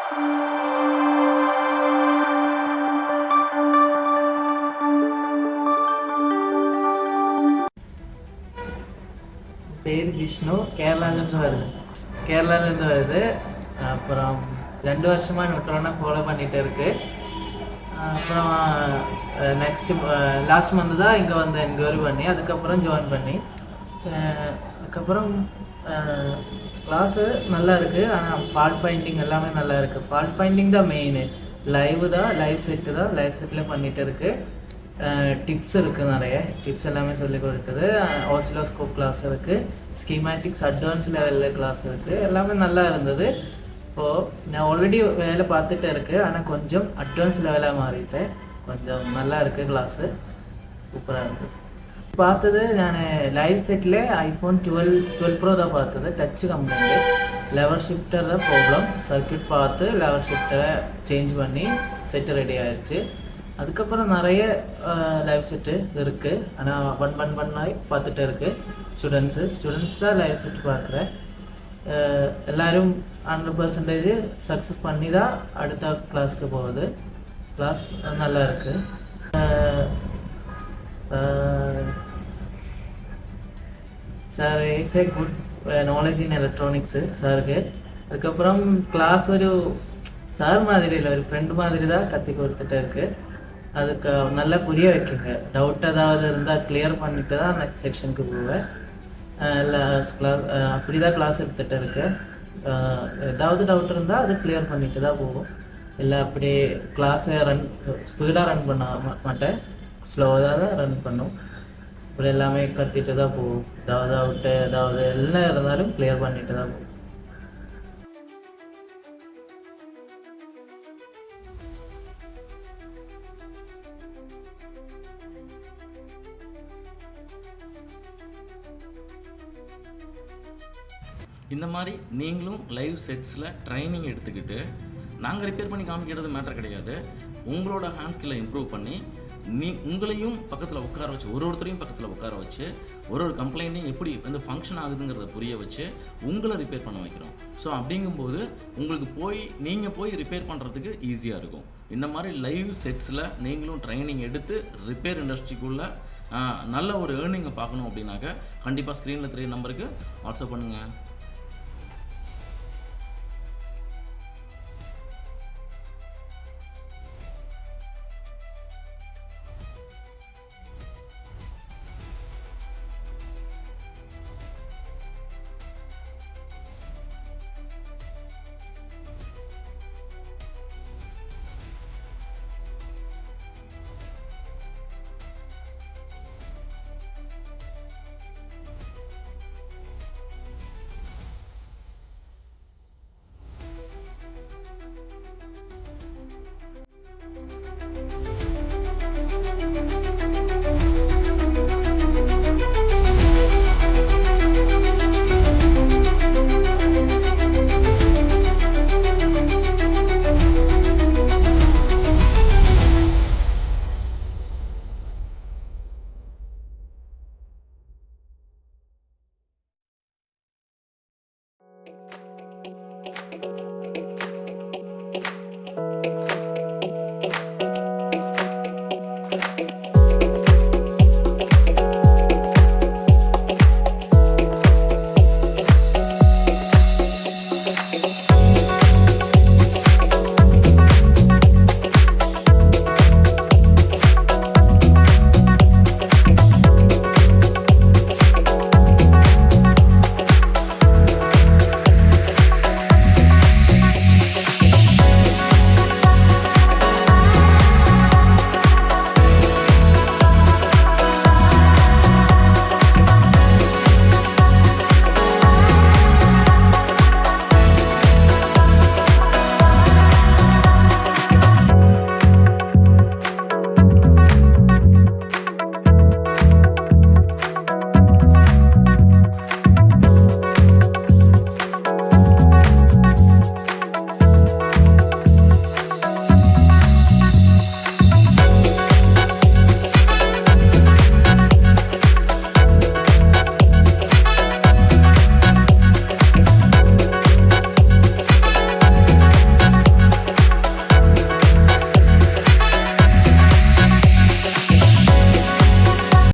பேர் ஜிஷ்ணு, கேரளாலேருந்து வருது. அப்புறம் 2 வருஷமாக நியூட்ரானை ஃபாலோ பண்ணிகிட்டு இருக்கு. அப்புறம் நெக்ஸ்ட்டு லாஸ்ட் மந்த்து தான் இங்கே வந்து என்கொயரி பண்ணி அதுக்கப்புறம் ஜாயின் பண்ணி அதுக்கப்புறம் கிளாஸு நல்லா இருக்குது. ஆனால் ஃபால்ட் ஃபைண்டிங் எல்லாமே நல்லா இருக்குது. ஃபால்ட் ஃபைண்டிங் தான் மெயின். லைவ் செட்டில் பண்ணிகிட்டு இருக்குது. டிப்ஸ் இருக்குது, நிறைய டிப்ஸ் எல்லாமே சொல்லிக் கொடுக்குது. ஆசிலோஸ்கோப் கிளாஸ் இருக்குது, ஸ்கீமேட்டிக்ஸ் அட்வான்ஸ் லெவலில் கிளாஸ் இருக்குது. எல்லாமே நல்லா இருந்தது. இப்போது நான் ஆல்ரெடி வேலை பார்த்துட்டு இருக்குது, ஆனால் கொஞ்சம் அட்வான்ஸ் லெவலாக மாறிட்டேன். கொஞ்சம் நல்லா இருக்குது, கிளாஸு சூப்பராக இருக்குது. பார்த்தது நான் லைவ் செட்டில் iPhone 12 Pro தான் பார்த்தது. டச்சு கம்ப்ளைண்ட்டு, லெவர் ஷிஃப்டர் தான் ப்ராப்ளம். சர்க்யூட் பார்த்து லெவர் ஷிஃப்டரை சேஞ்ச் பண்ணி செட்டு ரெடி ஆயிடுச்சு. அதுக்கப்புறம் நிறைய லைவ் செட்டு இருக்குது. ஆனால் ஒன் ஆகி பார்த்துட்டு இருக்குது. ஸ்டூடெண்ட்ஸ் தான் லைவ் செட்டு பார்க்குறேன். எல்லோரும் 100% சக்ஸஸ் பண்ணி தான் அடுத்த கிளாஸ்க்கு போகுது. கிளாஸ் நல்லா இருக்குது. Sir is a good knowledge in electronics சாருக்கு. அதுக்கப்புறம் கிளாஸ் ஒரு சார் மாதிரி இல்லை, ஒரு ஃப்ரெண்டு மாதிரி தான் கற்றுக் கொடுத்துட்டு இருக்குது. அதுக்கு நல்லா புரிய வைக்குங்க. டவுட் ஏதாவது இருந்தால் கிளியர் பண்ணிட்டு தான் நெக்ஸ்ட் செக்ஷனுக்கு போவேன். இல்லை கிளாஸ் அப்படி தான் கிளாஸ் எடுத்துகிட்டு இருக்கேன். ஏதாவது டவுட் இருந்தால் அது கிளியர் பண்ணிட்டு தான் போகும். இல்லை அப்படியே கிளாஸை ஸ்பீடாக ரன் பண்ண மாட்டேன், ஸ்லோவாக தான் ரன் பண்ணும். இப்படி எல்லாமே கற்றுட்டு தான் போகும். ஏதாவது டவுட்டு ஏதாவது என்ன இருந்தாலும் கிளியர் பண்ணிட்டு தான் போகும். இந்த மாதிரி நீங்களும் லைவ் செட்ஸில் ட்ரைனிங் எடுத்துக்கிட்டு நாங்கள் ரிப்பேர் பண்ணி காமிக்கிறது மேட்டர் கிடையாது. உங்களோட ஹேண்ட் ஸ்கில்லை இம்ப்ரூவ் பண்ணி உங்களையும் பக்கத்தில் உட்கார வச்சு ஒருத்தரையும் பக்கத்தில் உட்கார வச்சு ஒரு கம்ப்ளைண்ட்டையும் எப்படி வந்து ஃபங்க்ஷன் ஆகுதுங்கிறத புரிய வச்சு உங்களை ரிப்பேர் பண்ண வைக்கிறோம். ஸோ அப்படிங்கும்போது உங்களுக்கு நீங்கள் போய் ரிப்பேர் பண்ணுறதுக்கு ஈஸியாக இருக்கும். இந்த மாதிரி லைவ் செட்ஸில் நீங்களும் ட்ரைனிங் எடுத்து ரிப்பேர் இண்டஸ்ட்ரிக்குள்ளே நல்ல ஒரு ஏர்னிங்கை பார்க்கணும் அப்படின்னாக்க கண்டிப்பாக ஸ்க்ரீனில் தெரிய நம்பருக்கு வாட்ஸ்அப் பண்ணுங்கள்.